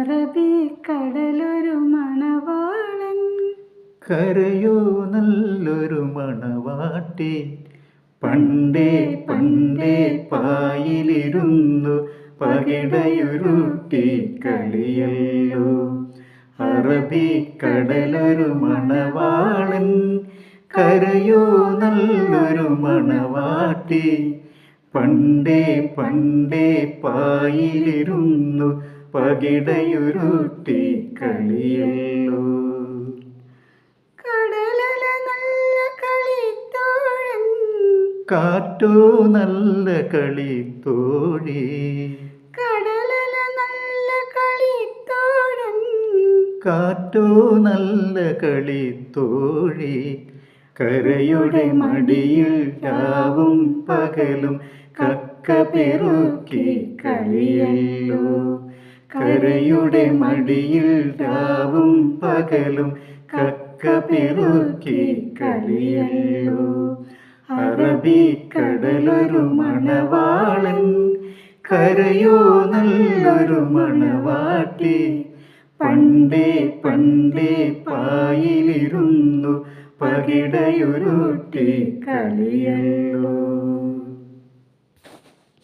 അറബിക്കടലൊരു മണവാളൻ, കരയോ നല്ലൊരു മണവാട്ടി. പണ്ടേ പണ്ടേ പായിലിരുന്നു പകിടയുരുട്ടി കളിയല്ലോ. അറബിക്കടലൊരു മണവാളൻ, കരയോ നല്ലൊരു മണവാട്ടി. പണ്ടേ പണ്ടേ പായിലിരുന്നു പകിടയുരുട്ടി കളിയല്ലോ. കടലല നല്ല കളിത്തോഴൻ, കാറ്റോ നല്ല കളിത്തോഴി. കടലല നല്ല കളിത്തോഴൻ, കാറ്റോ നല്ല കളിത്തോഴി. കരയുടെ മടിയിൽ രാവും പകലും കക്ക പെറുക്കി കളിയല്ലോ. കരയുടെ മടിയിൽ രാവും പകലും കക്ക പെറുക്കി കളിയല്ലോ. അറബിക്കടലൊരു മണവാളൻ, കരയോ നല്ലൊരു മണവാട്ടി. പണ്ടേ പണ്ടേ പായിലിരുന്നു പകിടയുരുട്ടി കളിയല്ലോ.